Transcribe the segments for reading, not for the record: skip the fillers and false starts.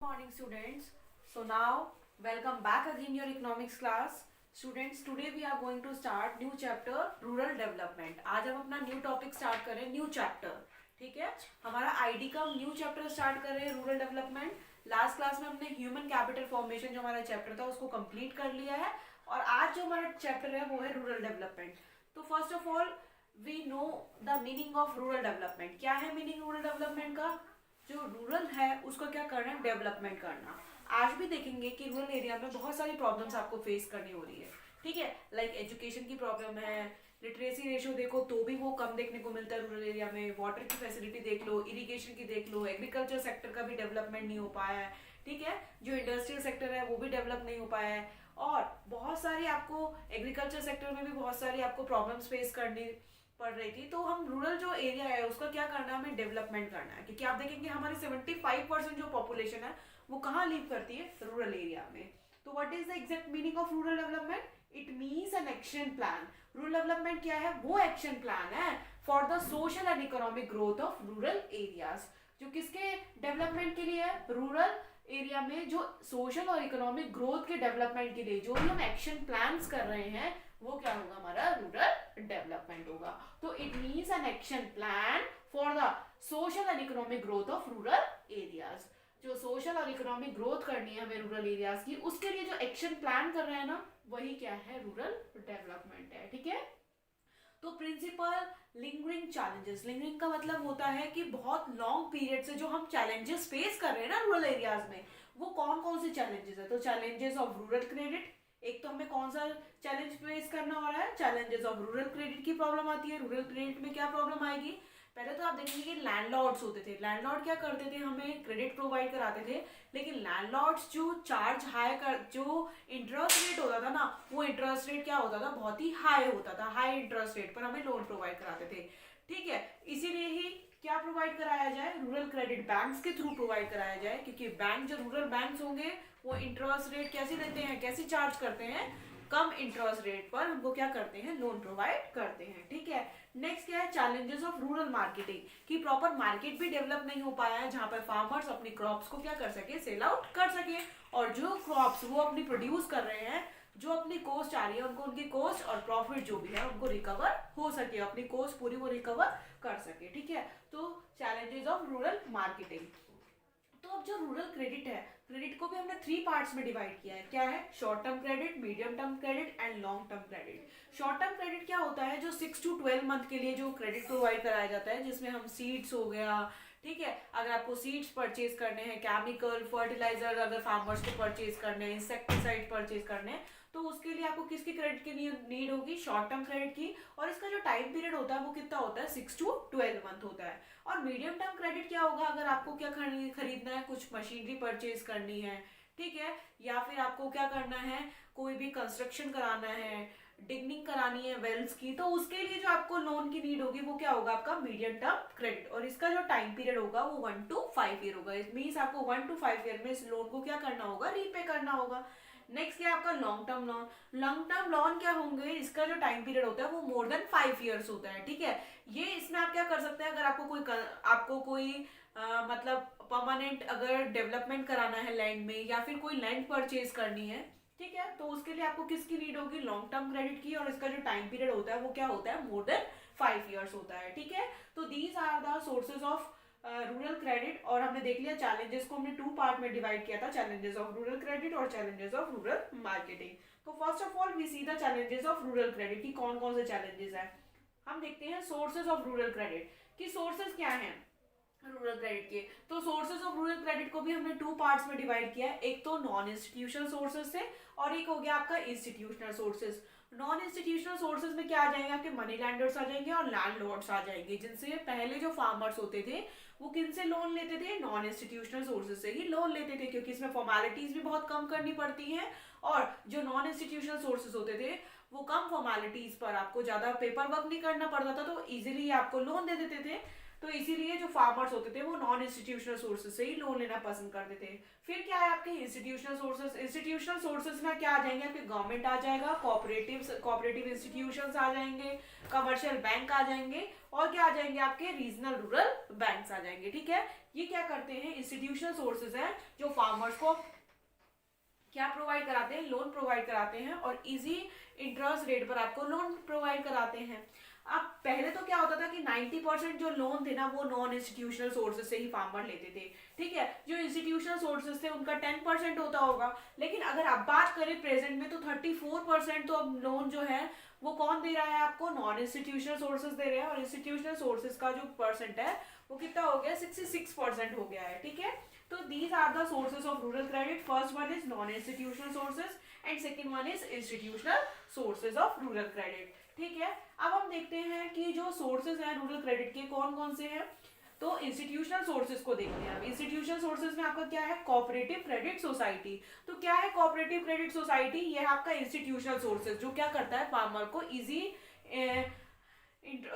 Morning students. So now welcome back again your economics class. Students, today we are going to start new chapter rural development. आज हम अपना new topic start कर रहे हैं, new chapter. ठीक है, हमारा आईडी का न्यू चैप्टर स्टार्ट कर रहे हैं रूरल डेवलपमेंट. लास्ट क्लास में हमने ह्यूमन कैपिटल फॉर्मेशन जो हमारा चैप्टर था उसको कंप्लीट कर लिया है और आज जो हमारा चैप्टर है वो है रूरल डेवलपमेंट. तो first of all we know the meaning of rural development. क्या है मीनिंग रूरल डेवलपमेंट का? जो रूरल है उसको क्या करना है, डेवलपमेंट करना. आज भी देखेंगे कि रूरल एरिया में बहुत सारी प्रॉब्लम्स आपको फेस करनी हो रही है. ठीक है, लाइक एजुकेशन की प्रॉब्लम है, लिटरेसी रेशियो देखो तो भी वो कम देखने को मिलता है रूरल एरिया में. वाटर की फैसिलिटी देख लो, इरिगेशन की देख लो, एग्रीकल्चर सेक्टर का भी डेवलपमेंट नहीं हो पाया है. ठीक है, जो इंडस्ट्रियल सेक्टर है वो भी डेवलप नहीं हो पाया है और बहुत सारी आपको एग्रीकल्चर सेक्टर में भी बहुत सारी आपको प्रॉब्लम्स फेस करनी पड़ रही थी. तो हम रूरल जो एरिया है उसका क्या करना है, हमें डेवलपमेंट करना है. क्योंकि आप देखेंगे हमारी 75% जो पॉपुलेशन है वो कहाँ लिव करती है, रूरल एरिया में. तो what is the exact meaning of rural development? It means an action plan. Rural development क्या है? वो एक्शन प्लान है for the social and economic growth of rural areas. जो किसके डेवलपमेंट के लिए है? रूरल एरिया में जो सोशल और इकोनॉमिक ग्रोथ के डेवलपमेंट के लिए जो भी हम एक्शन प्लान्स कर रहे हैं वो क्या होगा, हमारा रूरल डेवलपमेंट होगा. तो it means an action plan for the social and economic growth of rural areas. जो सोशल और इकोनॉमिक ग्रोथ करनी है हमें रूरल एरियाज की, उसके लिए जो एक्शन प्लान कर रहे हैं ना वही क्या है, रूरल डेवलपमेंट है. ठीक है, तो प्रिंसिपल लिंगरिंग चैलेंजेस. लिंगरिंग का मतलब होता है कि बहुत लॉन्ग पीरियड से जो हम चैलेंजेस फेस कर रहे हैं ना रूरल एरियाज में, वो कौन कौन से चैलेंजेस है. तो चैलेंजेस ऑफ रूरल क्रेडिट, एक तो हमें कौन सा चैलेंज फेस करना हो रहा है, चैलेंजेस ऑफ रूरल क्रेडिट की प्रॉब्लम आती है. रूरल क्रेडिट में क्या प्रॉब्लम आएगी? पहले तो आप देखेंगे कि लैंडलॉर्ड्स होते थे. लैंडलॉर्ड क्या करते थे, हमें क्रेडिट प्रोवाइड कराते थे, लेकिन लैंडलॉर्ड्स जो चार्ज हाई कर, जो इंटरेस्ट रेट होता था ना, वो इंटरेस्ट रेट क्या होता था, बहुत ही हाई होता था. हाई इंटरेस्ट रेट पर हमें लोन प्रोवाइड कराते थे. ठीक है, इसीलिए ही क्या प्रोवाइड कराया जाए, रूरल क्रेडिट बैंक्स के थ्रू प्रोवाइड कराया जाए. क्योंकि बैंक जो रूरल बैंक्स होंगे वो इंटरेस्ट रेट कैसे देते हैं, कैसे चार्ज करते हैं, कम इंटरेस्ट रेट पर हमको क्या करते हैं, लोन प्रोवाइड करते हैं. ठीक है, नेक्स्ट क्या है, चैलेंजेस ऑफ रूरल मार्केटिंग. कि प्रॉपर मार्केट भी डेवलप नहीं हो पाया है जहां पर फार्मर्स अपनी क्रॉप्स को क्या कर सके, सेल आउट कर सके. और जो क्रॉप्स वो अपनी प्रोड्यूस कर रहे हैं, जो अपनी कॉस्ट आ रही है उनको, उनकी कॉस्ट और प्रॉफिट जो भी है उनको रिकवर हो सके, अपनी कॉस्ट पूरी वो रिकवर कर सके. ठीक है, तो चैलेंजेस ऑफ रूरल मार्केटिंग. तो अब जो रूरल क्रेडिट है, क्रेडिट को भी हमने 3 पार्ट्स में डिवाइड किया है. क्या है? Short term credit, medium term credit and long term credit. Short term credit क्या होता है? जो 6 to 12 मंथ के लिए जो क्रेडिट प्रोवाइड कराया जाता है, जिसमें हम सीड्स हो गया, ठीक है, अगर आपको सीड्स परचेज करने हैं, केमिकल फर्टिलाइजर अगर फार्मर्स को परचेज करने हैं, इंसेक्टिसाइड परचेज करने हैं, तो उसके लिए आपको किसकी क्रेडिट की नीड होगी, शॉर्ट टर्म क्रेडिट की. और इसका जो टाइम पीरियड होता है वो कितना होता है, 6 to 12 मंथ होता है. और मीडियम टर्म क्रेडिट क्या होगा, अगर आपको क्या खरीदना है, कुछ मशीनरी परचेज करनी है, ठीक है, या फिर आपको क्या करना है, कोई भी कंस्ट्रक्शन कराना है, डिगनिंग करानी है वेल्स की, तो उसके लिए जो आपको लोन की नीड होगी वो क्या होगा, आपका मीडियम टर्म क्रेडिट. और इसका जो टाइम पीरियड होगा वो 1 to 5 ईयर होगा. इट मीन्स आपको 1 to 5 ईयर में इस लोन को क्या करना होगा, रीपे करना होगा. नेक्स्ट क्या है आपका long term loan. Long term loan क्या होंगे, इसका जो टाइम पीरियड होता है वो मोर देन 5 ईयर्स होता है. ठीक है, ये इसमें आप क्या कर सकते हैं, अगर आपको कोई मतलब परमानेंट अगर डेवलपमेंट कराना है लैंड में, या फिर कोई लैंड परचेज करनी है, ठीक है, तो उसके लिए आपको किसकी नीड होगी, लॉन्ग टर्म क्रेडिट की. और इसका जो टाइम पीरियड होता है वो क्या होता है, मोर देन 5 ईयर्स होता है. ठीक है, तो these are the sources of rural credit. और हमने देख लिया चैलेंजेस को हमने 2 पार्ट में डिवाइड किया था, चैलेंजेस ऑफ रूरल क्रेडिट और चैलेंजेस ऑफ रूरल मार्केटिंग. तो first of all we see the challenges of rural credit की कौन कौन से चैलेंजेस है. हम देखते हैं सोर्सेज ऑफ रूरल क्रेडिट की. सोर्सेज क्या हैं रूरल क्रेडिट के? तो सोर्सेज ऑफ रूरल क्रेडिट को भी हमने 2 पार्ट्स में डिवाइड किया है. एक तो नॉन इंस्टीट्यूशनल सोर्सेज से और एक हो गया आपका institutional sources. Non institutional sources में क्या आ जाएंगे, आपके मनी लैंडर्स आ जाएंगे और लैंडलॉर्ड्स आ जाएंगे, जिनसे पहले जो फार्मर्स होते थे वो किन से लोन लेते थे, नॉन इंस्टीट्यूशनल सोर्सेज से ही लोन लेते थे, क्योंकि इसमें फॉर्मेलिटीज भी बहुत कम करनी पड़ती हैं. और जो नॉन इंस्टीट्यूशनल सोर्सेज होते थे वो कम फॉर्मेलिटीज पर, आपको ज्यादा पेपर वर्क नहीं करना पड़ता था, तो इजीली आपको लोन दे देते थे. तो इसीलिए जो फार्मर्स होते थे वो नॉन इंस्टीट्यूशनल सोर्सेज से ही लोन लेना पसंद करते थे. फिर क्या है आपके इंस्टीट्यूशनल सोर्सेज. इंस्टीट्यूशनल सोर्सेज में क्या आ जाएंगे, आपके गवर्नमेंट आ जाएगा, कोऑपरेटिव इंस्टीट्यूशंस आ जाएंगे, कमर्शियल बैंक आ जाएंगे, और क्या आ जाएंगे, आपके रीजनल रूरल बैंक्स आ जाएंगे. ठीक है, ये क्या करते हैं, इंस्टीट्यूशनल सोर्सेज हैं जो फार्मर्स को क्या प्रोवाइड कराते हैं, लोन प्रोवाइड कराते हैं और इजी इंटरेस्ट रेट पर आपको लोन प्रोवाइड कराते हैं। अब पहले तो क्या होता था कि 90% जो लोन थे ना वो नॉन इंस्टीट्यूशनल सोर्सेज से ही फार्मर लेते थे, ठीक है। जो इंस्टीट्यूशनल सोर्सेज थे उनका 10% होता होगा, लेकिन अगर आप बात करें प्रेजेंट में तो 34% तो अब लोन जो है वो कौन दे रहा है आपको, नॉन इंस्टीट्यूशनल सोर्सेज दे रहे हैं। और इंस्टीट्यूशनल सोर्सेज का जो परसेंट है वो कितना हो गया, 66% हो गया है, ठीक है। तो these are the sources of rural credit. First one is non-institutional sources and second one is institutional sources of rural credit. ठीक है, अब हम देखते हैं कि जो सोर्सेज हैं रूरल क्रेडिट के कौन कौन से हैं। तो इंस्टीट्यूशनल सोर्सेज को देखते हैं। अब इंस्टीट्यूशनल सोर्सेज में आपका क्या है, कोऑपरेटिव क्रेडिट सोसाइटी। तो क्या है कोऑपरेटिव क्रेडिट सोसाइटी, ये है आपका इंस्टीट्यूशनल सोर्सेज जो क्या करता है, फार्मर को इजी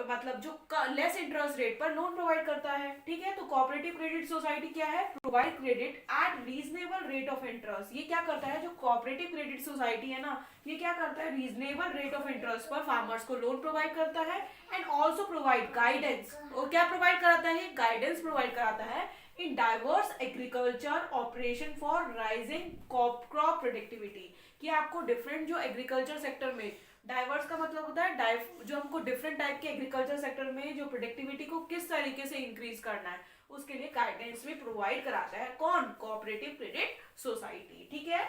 मतलब जो लेस इंटरेस्ट रेट पर लोन प्रोवाइड करता है, ठीक है। तो कोऑपरेटिव क्रेडिट सोसाइटी क्या है, provide credit at reasonable rate of interest. ये क्या करता है, जो कोऑपरेटिव क्रेडिट सोसाइटी है ना, ये क्या करता है, रीजनेबल रेट ऑफ इंटरेस्ट पर फार्मर्स को लोन प्रोवाइड करता है एंड ऑल्सो प्रोवाइड गाइडेंस। और क्या प्रोवाइड कराता है, गाइडेंस प्रोवाइड कराता है in diverse agriculture operation for rising crop productivity. कि आपको डिफरेंट जो एग्रीकल्चर सेक्टर में, डाइवर्स का मतलब होता है जो हमको डिफरेंट टाइप के एग्रीकल्चर सेक्टर में जो प्रोडक्टिविटी को किस तरीके से इंक्रीज करना है उसके लिए गाइडेंस भी प्रोवाइड कराता है कौन, कोऑपरेटिव क्रेडिट सोसाइटी, ठीक है।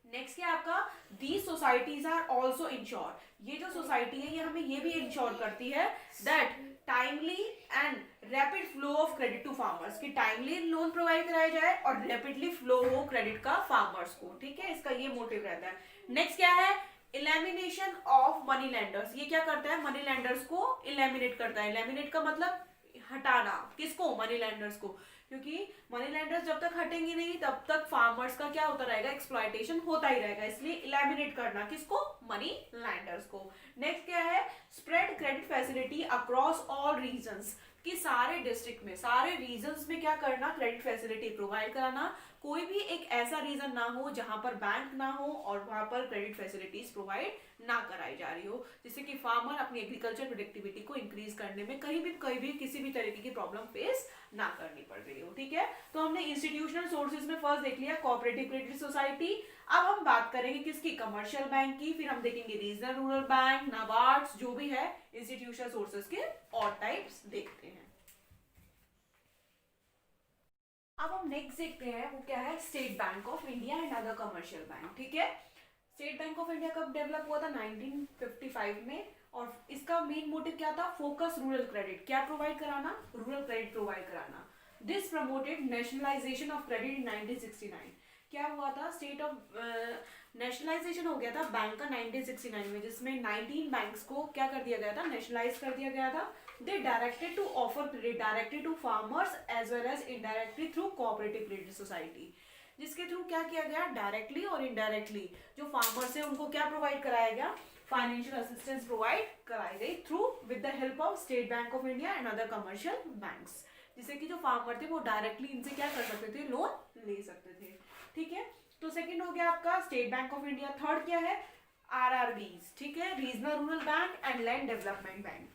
नेक्स्ट क्या आपका, these societies are also ensure. ये जो सोसाइटी है ये हमें ये भी इंश्योर करती है that timely and rapid flow of credit to farmers, कि टाइमली लोन प्रोवाइड कराया जाए और रैपिडली फ्लो हो क्रेडिट का फार्मर्स को, ठीक है। इसका ये मोटिव रहता है। नेक्स्ट क्या है, इलेमिनेशन ऑफ मनी लेंडर्स। ये क्या करता है, मनी लेंडर्स को इलेमिनेट करता है। इलेमिनेट का मतलब हटाना, किसको, मनी लेंडर्स को, क्योंकि मनी लेंडर्स जब तक हटेंगे नहीं तब तक फार्मर्स का क्या होता रहेगा, एक्सप्लॉयटेशन होता ही रहेगा। इसलिए इलेमिनेट करना किसको, मनी लेंडर्स को। नेक्स्ट क्या है, spread credit facility across all regions, कि सारे डिस्ट्रिक्ट में, सारे रीजन्स में क्या करना, क्रेडिट फैसिलिटी प्रोवाइड कराना। कोई भी एक ऐसा रीजन ना हो जहां पर बैंक ना हो और वहां पर क्रेडिट फैसिलिटीज प्रोवाइड ना कराई जा रही हो, जिससे कि फार्मर अपनी एग्रीकल्चर प्रोडक्टिविटी को इंक्रीज करने में कहीं भी किसी भी तरीके की प्रॉब्लम फेस ना करनी पड़ रही हो, ठीक है। तो हमने इंस्टीट्यूशनल सोर्सेज में फर्स्ट देख लिया कोऑपरेटिव क्रेडिट सोसाइटी। अब हम बात करेंगे किसकी, कमर्शियल बैंक की, फिर हम देखेंगे रीजनल रूरल बैंक, नाबार्ड, जो भी है इंस्टीट्यूशनल सोर्सेज के और टाइप्स देखते हैं। अब हम नेक्स्ट देखते हैं वो क्या है, state bank of India and other commercial bank, ठीक है। स्टेट बैंक ऑफ इंडिया कब डेवलप हुआ था, 1955 में, और इसका मेन मोटिव क्या था, फोकस रूरल क्रेडिट, क्या प्रोवाइड कराना, रूरल क्रेडिट प्रोवाइड कराना। This promoted nationalisation of credit in 1969। क्या हुआ था, स्टेट ऑफ नेशनलाइजेशन हो गया था बैंक का 1969 में, जिसमें 19 बैंक्स को क्या कर दिया गया था, नेशनलाइज कर दिया गया था। They directed to offer credit directly to farmers as well as indirectly through cooperative credit society, जिसके थ्रू क्या किया गया, डायरेक्टली और इनडायरेक्टली जो फार्मर्स है उनको क्या प्रोवाइड कराया गया, फाइनेंशियल असिस्टेंस प्रोवाइड कराई गई through with the help of state bank of India and other commercial banks, जिससे कि जो फार्मर थे वो डायरेक्टली इनसे क्या कर सकते थे, लोन ले सकते थे, ठीक है। तो सेकंड हो गया आपका state bank of India. Third क्या है, आरआरबीज, ठीक है, regional rural bank and land development bank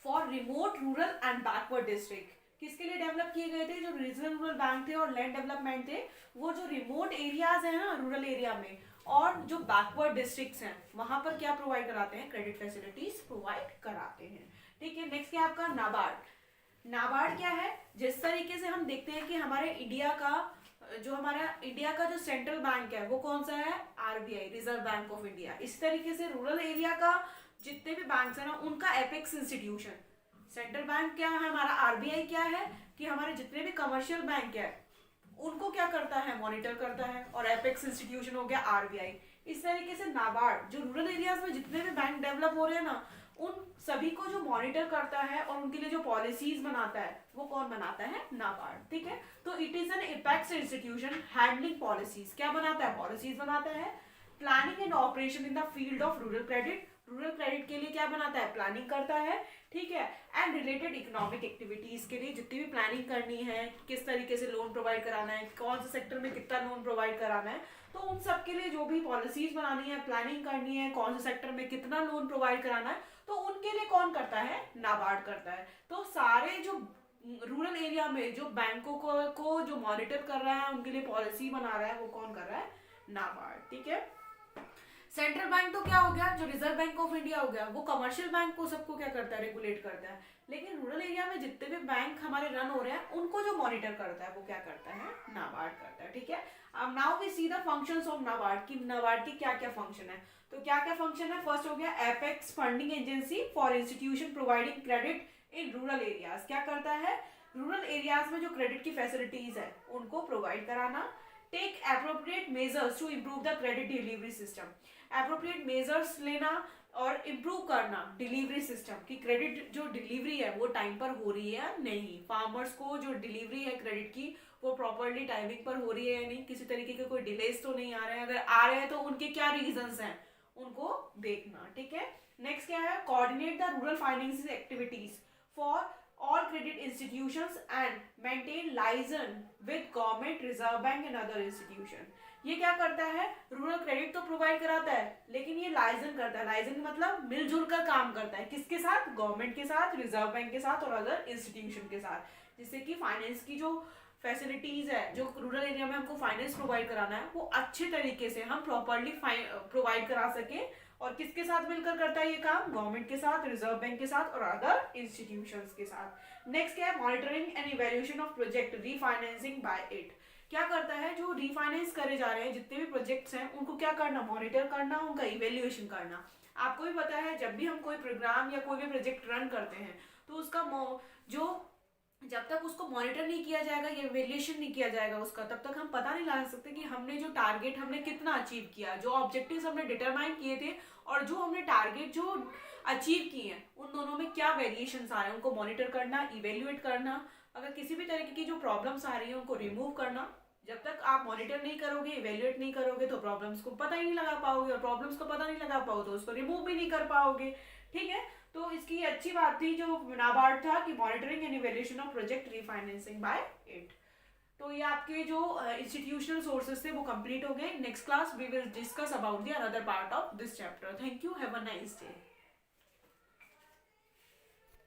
for remote rural and backward district. किसके लिए डेवलप किए गए थे, जो रीजनल रूरल बैंक थे और लैंड डेवलपमेंट थे, वो जो रिमोट एरियाज है ना रूरल एरिया में और जो बैकवर्ड डिस्ट्रिक्ट्स हैं वहां पर क्या प्रोवाइड कराते हैं, क्रेडिट फैसिलिटीज प्रोवाइड कराते हैं, ठीक है। नेक्स्ट क्या आपका नाबार्ड। नाबार्ड क्या है, जिस तरीके से हम देखते हैं कि हमारे इंडिया का जो सेंट्रल बैंक है वो कौन सा है, RBI, reserve bank of India. इस तरीके से रूरल एरिया का जितने भी बैंक्स है ना उनका एपेक्स इंस्टीट्यूशन सेंट्रल बैंक क्या है हमारा, आरबीआई क्या है, कि हमारे जितने भी कमर्शियल बैंक है उनको क्या करता है, मॉनिटर करता है, और एपेक्स इंस्टीट्यूशन हो गया आरबीआई। इस तरीके से नाबार्ड जो रूरल एरियाज में जितने भी बैंक डेवलप हो रहे हैं ना उन सभी को जो मॉनिटर करता है और उनके लिए जो पॉलिसीज बनाता है वो कौन बनाता है, नाबार्ड, ठीक है। तो it is an apex institution handling policies, क्या बनाता है, पॉलिसीज बनाता है, planning and operation in the field of rural credit, rural credit के लिए क्या बनाता है, प्लानिंग करता है, ठीक है, एंड रिलेटेड इकोनॉमिक एक्टिविटीज के लिए जितनी भी प्लानिंग करनी है, किस तरीके से लोन प्रोवाइड कराना है, कौन से सेक्टर में कितना लोन प्रोवाइड कराना है, तो उन सब के लिए जो भी पॉलिसीज बनानी है, प्लानिंग करनी है, कौन से सेक्टर में कितना लोन प्रोवाइड कराना है, तो उनके लिए कौन करता है, नाबार्ड करता है। तो सारे जो रूरल एरिया में जो बैंकों को जो मॉनिटर कर रहा है, उनके लिए पॉलिसी बना रहा है, वो कौन कर रहा है? नाबार्ड। ठीक है। सेंट्रल बैंक तो क्या हो गया, जो रिजर्व बैंक ऑफ इंडिया हो गया, वो कमर्शियल बैंक को सबको क्या करता है? रेगुलेट करता है। लेकिन रूरल एरिया में जितने भी बैंक हमारे रन हो रहे हैं, उनको जो मॉनिटर करता है वो क्या करता है? नाबार्ड करता है। ठीक है। अब now we see the functions of NABARD, कि नाबार्ड की क्या क्या फंक्शन है। तो क्या क्या फंक्शन है? फर्स्ट हो गया apex funding agency for institution providing credit in rural areas. क्या करता है? रूरल एरियाज में जो क्रेडिट की फैसिलिटीज है उनको प्रोवाइड कराना। Take appropriate measures to improve the credit delivery system. Appropriate measures लेना और इम्प्रूव करना डिलीवरी सिस्टम की, क्रेडिट जो डिलीवरी है वो टाइम पर हो रही है या नहीं, फार्मर्स को जो डिलीवरी है क्रेडिट की वो प्रॉपरली टाइमिंग पर हो रही है या नहीं, किसी तरीके के कोई डिलेस तो नहीं आ रहे हैं, अगर आ रहे हैं तो उनके क्या रीजंस हैं उनको देखना। ठीक है। नेक्स्ट क्या है? Coordinate the rural financing activities for all credit institutions and maintain liaison with government, reserve bank and other institution। ये क्या करता है? रूरल क्रेडिट तो प्रोवाइड कराता है, लेकिन ये लाइजन करता है। लाइजन मतलब मिलजुल कर काम करता है। किसके साथ? गवर्नमेंट के साथ, रिजर्व बैंक के साथ और अदर इंस्टीट्यूशन के साथ, जिससे कि फाइनेंस की जो फैसिलिटीज है, जो रूरल एरिया में हमको फाइनेंस प्रोवाइड कराना है, वो अच्छे तरीके से हम प्रॉपरली प्रोवाइड करा सके। और किसके साथ मिलकर करता है ये काम? गवर्नमेंट के साथ, रिजर्व बैंक के साथ और अदर इंस्टीट्यूशंस के साथ। नेक्स्ट क्या है? Monitoring and evaluation of project refinancing by it. क्या करता है? जो रीफाइनेंस करे जा रहे हैं जितने भी प्रोजेक्ट्स हैं, उनको क्या करना? मॉनिटर करना, उनका इवैल्यूएशन करना। आपको भी पता है, जब भी हम कोई प्रोग्राम या कोई भी प्रोजेक्ट रन करते हैं तो उसका जो जब तक उसको मॉनिटर नहीं किया जाएगा, ये इवैल्यूएशन नहीं किया जाएगा उसका, तब तक हम पता नहीं लगा सकते कि हमने जो टारगेट हमने कितना अचीव किया, जो ऑब्जेक्टिव्स हमने डिटरमाइन किए थे और जो हमने टारगेट जो अचीव किए हैं, उन दोनों में क्या वेरिएशंस आ रहे हैं, उनको मॉनिटर करना, इवेल्युएट करना। अगर किसी भी तरीके की जो प्रॉब्लम्स आ रही है उनको रिमूव करना। जब तक आप मॉनिटर नहीं करोगे, इवेल्युएट नहीं करोगे, तो प्रॉब्लम्स को पता ही नहीं लगा पाओगे, और प्रॉब्लम्स को पता नहीं लगा पाओगे तो उसको रिमूव भी नहीं कर पाओगे। ठीक है। तो इसकी अच्छी बात थी जो नाबार्ड था कि monitoring and evaluation of project refinancing by it. तो ये आपके जो इंस्टीट्यूशनल सोर्सेज थे वो कंप्लीट हो गए। Next class we will discuss about the another part of this chapter. Thank you, have a nice day.